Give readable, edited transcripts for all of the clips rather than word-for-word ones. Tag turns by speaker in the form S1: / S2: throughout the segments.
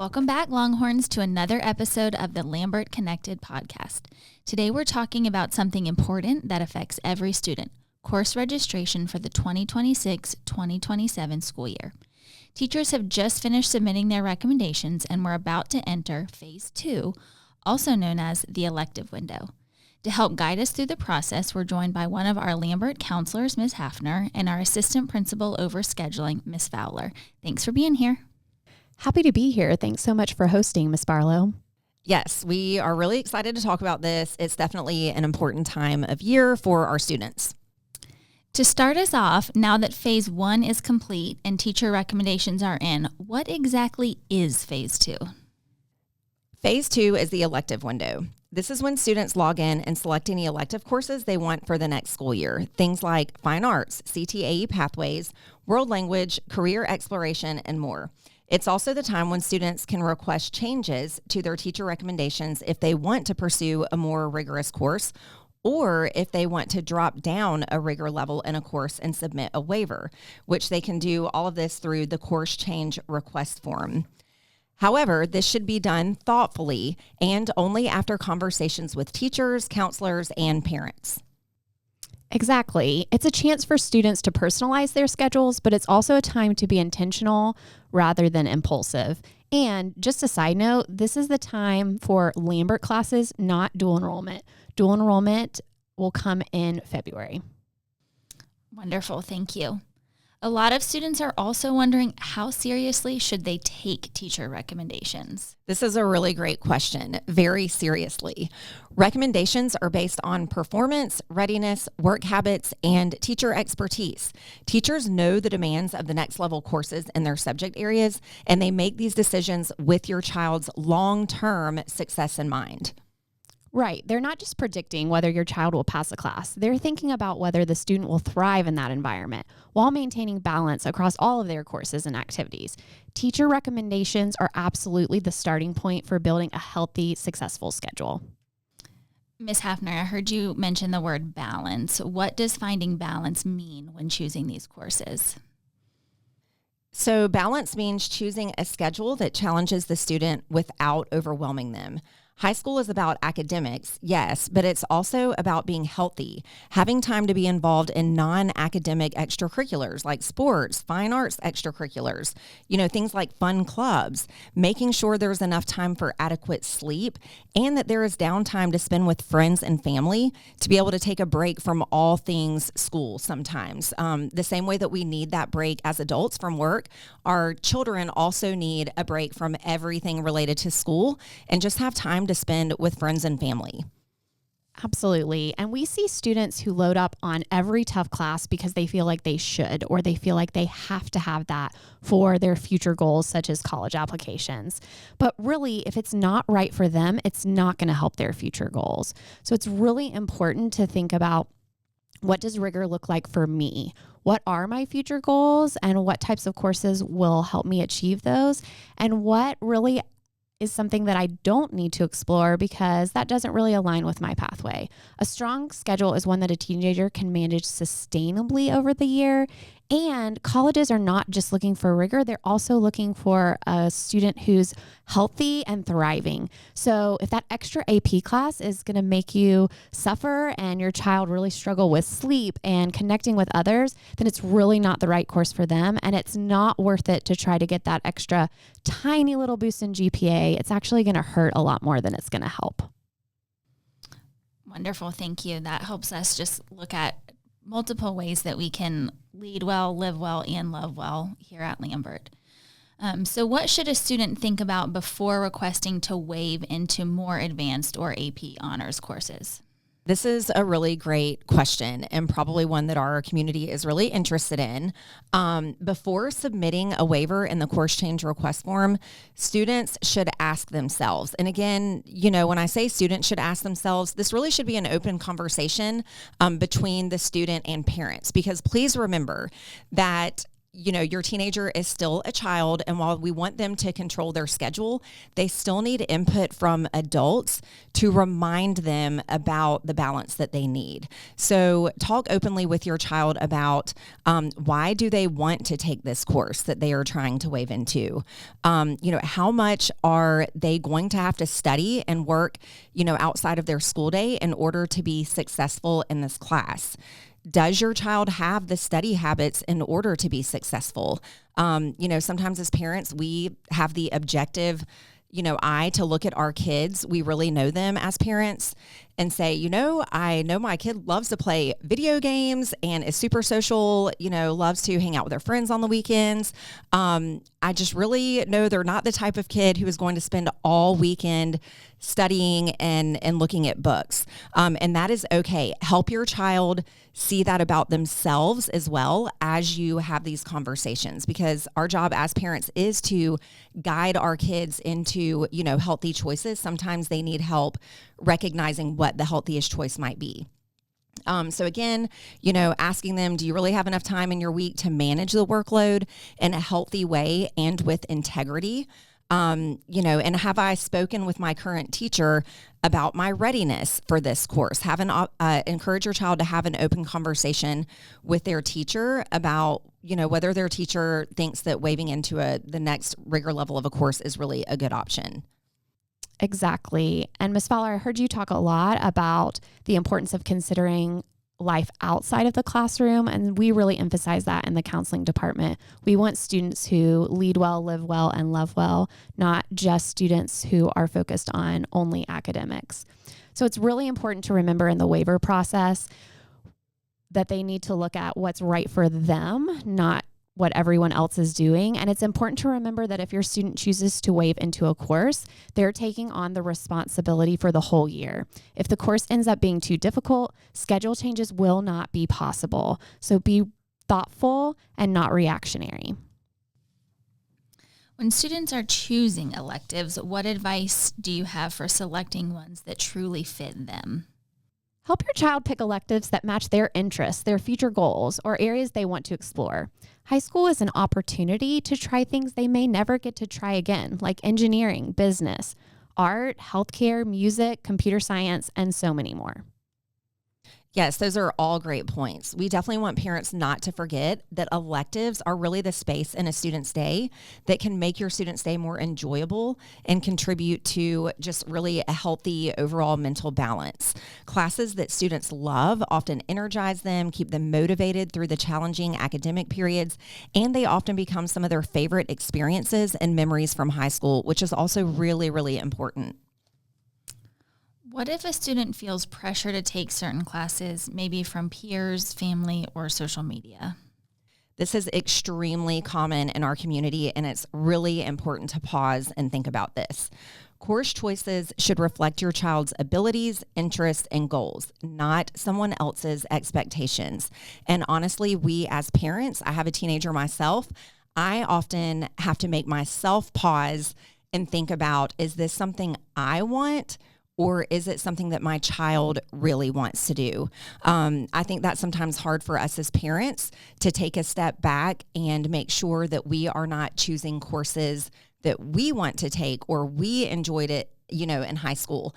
S1: Welcome back, Longhorns, to another episode of the Lambert Connected podcast. Today we're talking about something important that affects every student, course registration for the 2026-2027 school year. Teachers have just finished submitting their recommendations and we're about to enter Phase 2, also known as the elective window. To help guide us through the process, we're joined by one of our Lambert counselors, Ms. Hafner, and our assistant principal over scheduling, Ms. Fowler. Thanks for being here.
S2: Happy to be here. Thanks so much for hosting, Ms. Barlow.
S3: Yes, we are really excited to talk about this. It's definitely an important time of year for our students.
S1: To start us off, now that Phase 1 is complete and teacher recommendations are in, what exactly is Phase 2?
S3: Phase 2 is the elective window. This is when students log in and select any elective courses they want for the next school year. Things like fine arts, CTAE pathways, world language, career exploration, and more. It's also the time when students can request changes to their teacher recommendations if they want to pursue a more rigorous course, or if they want to drop down a rigor level in a course and submit a waiver, which they can do all of this through the course change request form. However, this should be done thoughtfully and only after conversations with teachers, counselors, and parents.
S2: Exactly. It's a chance for students to personalize their schedules, but it's also a time to be intentional rather than impulsive. And just a side note, this is the time for Lambert classes, not dual enrollment. Dual enrollment will come in February.
S1: Wonderful. Thank you. A lot of students are also wondering, how seriously should they take teacher recommendations?
S3: This is a really great question. Very seriously. Recommendations are based on performance, readiness, work habits, and teacher expertise. Teachers know the demands of the next level courses in their subject areas, and they make these decisions with your child's long-term success in mind.
S2: Right. They're not just predicting whether your child will pass a class. They're thinking about whether the student will thrive in that environment while maintaining balance across all of their courses and activities. Teacher recommendations are absolutely the starting point for building a healthy, successful schedule.
S1: Ms. Hafner, I heard you mention the word balance. What does finding balance mean when choosing these courses?
S3: So balance means choosing a schedule that challenges the student without overwhelming them. High school is about academics, yes, but it's also about being healthy, having time to be involved in non-academic extracurriculars like sports, fine arts extracurriculars, things like fun clubs, making sure there's enough time for adequate sleep and that there is downtime to spend with friends and family to be able to take a break from all things school sometimes. The same way that we need that break as adults from work, our children also need a break from everything related to school and just have time to spend with friends and family.
S2: Absolutely. And we see students who load up on every tough class because they feel like they should, or they feel like they have to have that for their future goals, such as college applications. But really, if it's not right for them, it's not going to help their future goals. So it's really important to think about, what does rigor look like for me? What are my future goals, and what types of courses will help me achieve those? And what really is something that I don't need to explore because that doesn't really align with my pathway. A strong schedule is one that a teenager can manage sustainably over the year. And colleges are not just looking for rigor, they're also looking for a student who's healthy and thriving. So if that extra AP class is going to make you suffer and your child really struggle with sleep and connecting with others, then it's really not the right course for them. And it's not worth it to try to get that extra tiny little boost in GPA. It's actually going to hurt a lot more than it's going to help.
S1: Wonderful. Thank you. That helps us just look at multiple ways that we can lead well, live well, and love well here at Lambert. So what should a student think about before requesting to waive into more advanced or AP honors courses?
S3: This is a really great question and probably one that our community is really interested in. Before submitting a waiver in the course change request form, students should ask themselves. And again, when I say students should ask themselves, this really should be an open conversation between the student and parents, because please remember that your teenager is still a child, and while we want them to control their schedule, they still need input from adults to remind them about the balance that they need. So talk openly with your child about why do they want to take this course that they are trying to waive into? How much are they going to have to study and work, outside of their school day in order to be successful in this class? Does your child have the study habits in order to be successful? Sometimes as parents, we have the objective, eye to look at our kids. We really know them as parents and say, I know my kid loves to play video games and is super social, loves to hang out with their friends on the weekends. I just really know they're not the type of kid who is going to spend all weekend studying and looking at books. And that is okay. Help your child see that about themselves as well as you have these conversations, because our job as parents is to guide our kids into, healthy choices. Sometimes they need help recognizing what the healthiest choice might be. So again, asking them, do you really have enough time in your week to manage the workload in a healthy way and with integrity? And have I spoken with my current teacher about my readiness for this course? Encourage your child to have an open conversation with their teacher about, whether their teacher thinks that waiving into the next rigor level of a course is really a good option.
S2: Exactly. And Ms. Fowler, I heard you talk a lot about the importance of considering life outside of the classroom, and we really emphasize that in the counseling department. We want students who lead well, live well, and love well, not just students who are focused on only academics. So it's really important to remember in the waiver process that they need to look at what's right for them, not what everyone else is doing. And it's important to remember that if your student chooses to waive into a course, they're taking on the responsibility for the whole year. If the course ends up being too difficult, schedule changes will not be possible. So be thoughtful and not reactionary.
S1: When students are choosing electives, what advice do you have for selecting ones that truly fit them?
S2: Help your child pick electives that match their interests, their future goals, or areas they want to explore. High school is an opportunity to try things they may never get to try again, like engineering, business, art, healthcare, music, computer science, and so many more.
S3: Yes, those are all great points. We definitely want parents not to forget that electives are really the space in a student's day that can make your student's day more enjoyable and contribute to just really a healthy overall mental balance. Classes that students love often energize them, keep them motivated through the challenging academic periods, and they often become some of their favorite experiences and memories from high school, which is also really, really important.
S1: What if a student feels pressure to take certain classes, maybe from peers, family, or social media?
S3: This is extremely common in our community, and it's really important to pause and think about this. Course choices should reflect your child's abilities, interests, and goals, not someone else's expectations. And honestly, we as parents, I have a teenager myself, I often have to make myself pause and think about, is this something I want? Or is it something that my child really wants to do? I think that's sometimes hard for us as parents to take a step back and make sure that we are not choosing courses that we want to take or we enjoyed it, in high school.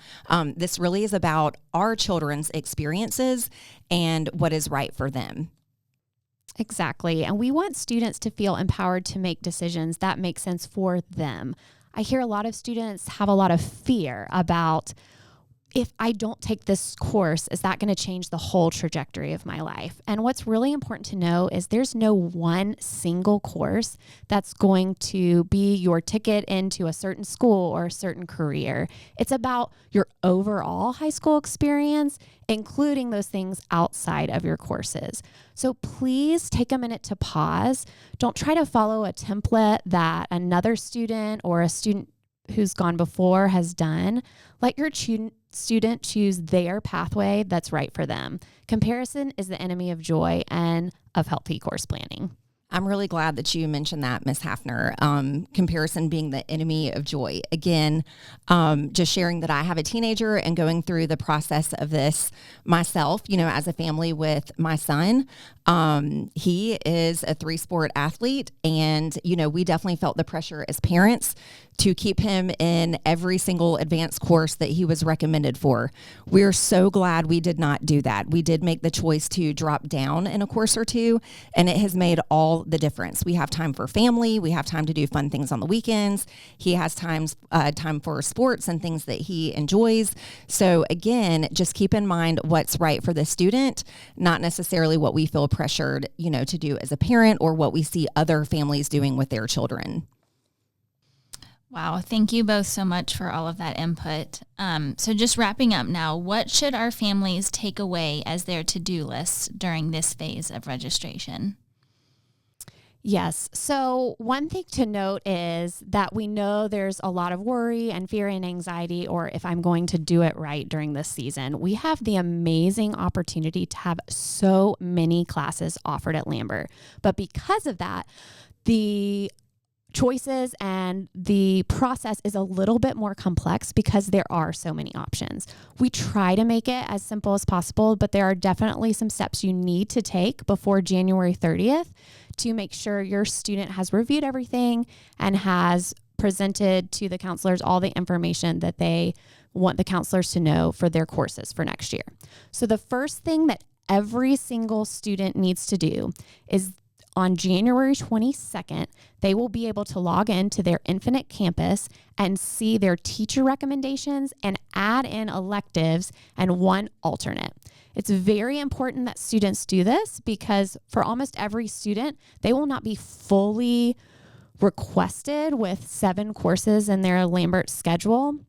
S3: This really is about our children's experiences and what is right for them.
S2: Exactly. And we want students to feel empowered to make decisions that make sense for them. I hear a lot of students have a lot of fear about, if I don't take this course, is that going to change the whole trajectory of my life? And what's really important to know is there's no one single course that's going to be your ticket into a certain school or a certain career. It's about your overall high school experience, including those things outside of your courses. So please take a minute to pause. Don't try to follow a template that another student or a student who's gone before has done. Let your student choose their pathway that's right for them. Comparison is the enemy of joy and of healthy course planning.
S3: I'm really glad that you mentioned that, Ms. Hafner. Comparison being the enemy of joy. Again, just sharing that I have a teenager and going through the process of this myself, as a family with my son. He is a 3-sport athlete, and, we definitely felt the pressure as parents to keep him in every single advanced course that he was recommended for. We're so glad we did not do that. We did make the choice to drop down in a course or two, and it has made all the difference. We have time for family. We have time to do fun things on the weekends. He has time for sports and things that he enjoys. So again, just keep in mind what's right for the student, not necessarily what we feel pressured, to do as a parent or what we see other families doing with their children.
S1: Wow. Thank you both so much for all of that input. So just wrapping up now, what should our families take away as their to-do lists during this phase of registration?
S2: Yes. So one thing to note is that we know there's a lot of worry and fear and anxiety, or if I'm going to do it right during this season. We have the amazing opportunity to have so many classes offered at Lambert. But because of that, the choices and the process is a little bit more complex because there are so many options. We try to make it as simple as possible, but there are definitely some steps you need to take before January 30th to make sure your student has reviewed everything and has presented to the counselors all the information that they want the counselors to know for their courses for next year. So the first thing that every single student needs to do is on January 22nd, they will be able to log into their Infinite Campus and see their teacher recommendations and add in electives and one alternate. It's very important that students do this because for almost every student, they will not be fully requested with 7 courses in their Lambert schedule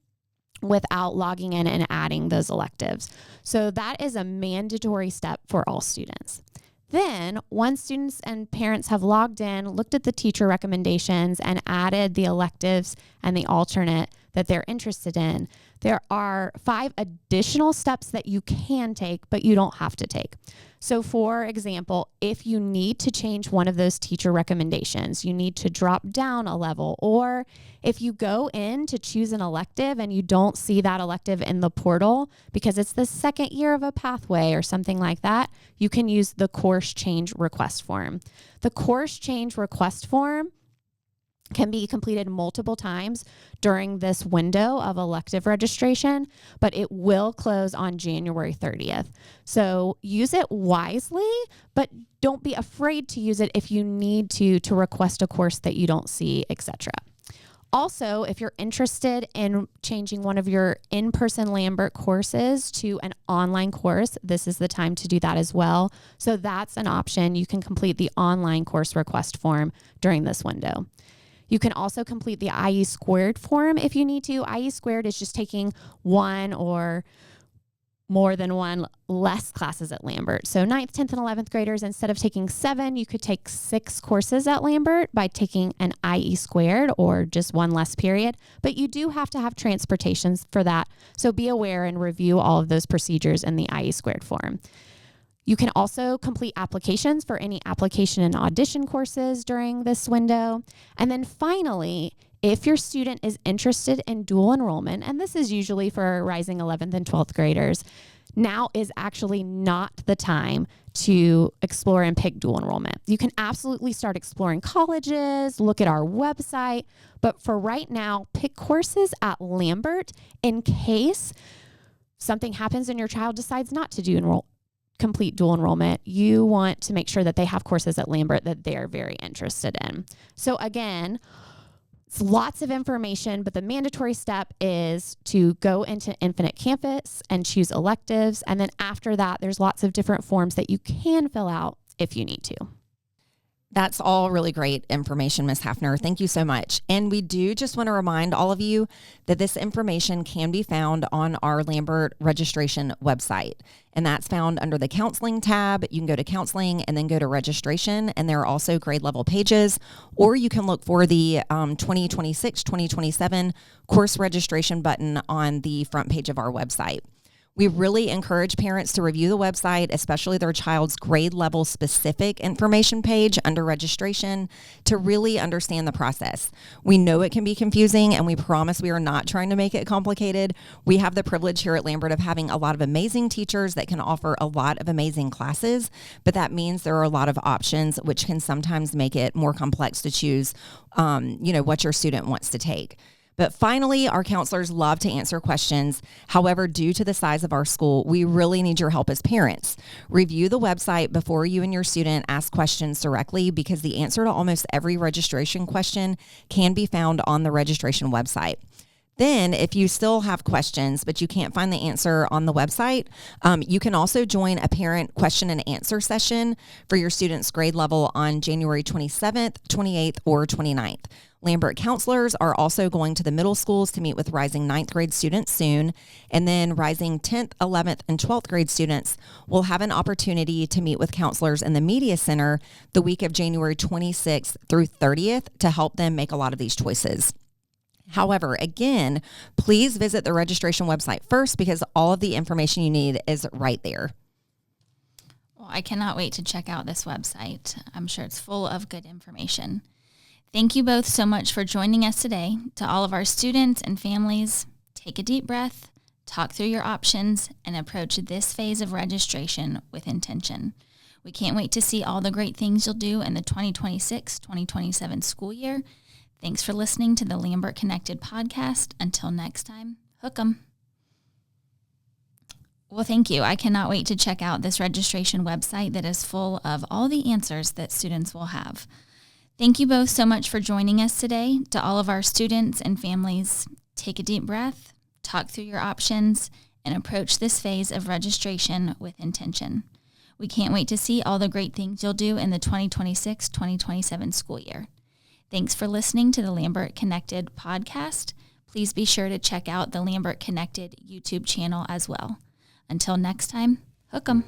S2: without logging in and adding those electives. So that is a mandatory step for all students. Then, once students and parents have logged in, looked at the teacher recommendations, and added the electives and the alternate that they're interested in, there are 5 additional steps that you can take, but you don't have to take. So, for example, if you need to change one of those teacher recommendations, you need to drop down a level, or if you go in to choose an elective and you don't see that elective in the portal because it's the second year of a pathway or something like that, you can use the course change request form. The course change request form can be completed multiple times during this window of elective registration, but it will close on January 30th. So use it wisely, but don't be afraid to use it if you need to request a course that you don't see, etc. Also, if you're interested in changing one of your in-person Lambert courses to an online course, this is the time to do that as well. So that's an option. You can complete the online course request form during this window. You can also complete the IE squared form if you need to. IE squared is just taking one or more than one less classes at Lambert. So 9th, 10th, and 11th graders, instead of taking 7, you could take 6 courses at Lambert by taking an IE squared or just one less period. But you do have to have transportation for that. So be aware and review all of those procedures in the IE squared form. You can also complete applications for any application and audition courses during this window. And then finally, if your student is interested in dual enrollment, and this is usually for rising 11th and 12th graders, now is actually not the time to explore and pick dual enrollment. You can absolutely start exploring colleges, look at our website, but for right now, pick courses at Lambert in case something happens and your child decides not to complete dual enrollment. You want to make sure that they have courses at Lambert that they're very interested in. So again, it's lots of information, but the mandatory step is to go into Infinite Campus and choose electives. And then after that, there's lots of different forms that you can fill out if you need to.
S3: That's all really great information, Ms. Hafner. Thank you so much. And we do just want to remind all of you that this information can be found on our Lambert registration website. And that's found under the counseling tab. You can go to counseling and then go to registration. And there are also grade level pages, or you can look for the 2026-2027 course registration button on the front page of our website. We really encourage parents to review the website, especially their child's grade level specific information page under registration, to really understand the process. We know it can be confusing, and we promise we are not trying to make it complicated. We have the privilege here at Lambert of having a lot of amazing teachers that can offer a lot of amazing classes, but that means there are a lot of options, which can sometimes make it more complex to choose, what your student wants to take. But finally, our counselors love to answer questions. However, due to the size of our school, we really need your help as parents. Review the website before you and your student ask questions directly, because the answer to almost every registration question can be found on the registration website. Then, if you still have questions, but you can't find the answer on the website, you can also join a parent question and answer session for your student's grade level on January 27th, 28th, or 29th. Lambert counselors are also going to the middle schools to meet with rising 9th grade students soon. And then rising 10th, 11th, and 12th grade students will have an opportunity to meet with counselors in the Media Center the week of January 26th through 30th to help them make a lot of these choices. However, again, please visit the registration website first, because all of the information you need is right there.
S1: Well, I cannot wait to check out this website. I'm sure it's full of good information. Thank you both so much for joining us today. To all of our students and families, take a deep breath, talk through your options, and approach this phase of registration with intention. We can't wait to see all the great things you'll do in the 2026-2027 school year. Thanks for listening to the Lambert Connected podcast. Until next time, hook 'em. Well, thank you. I cannot wait to check out this registration website that is full of all the answers that students will have. Thank you both so much for joining us today. To all of our students and families, take a deep breath, talk through your options, and approach this phase of registration with intention. We can't wait to see all the great things you'll do in the 2026-2027 school year. Thanks for listening to the Lambert Connected podcast. Please be sure to check out the Lambert Connected YouTube channel as well. Until next time, hook 'em.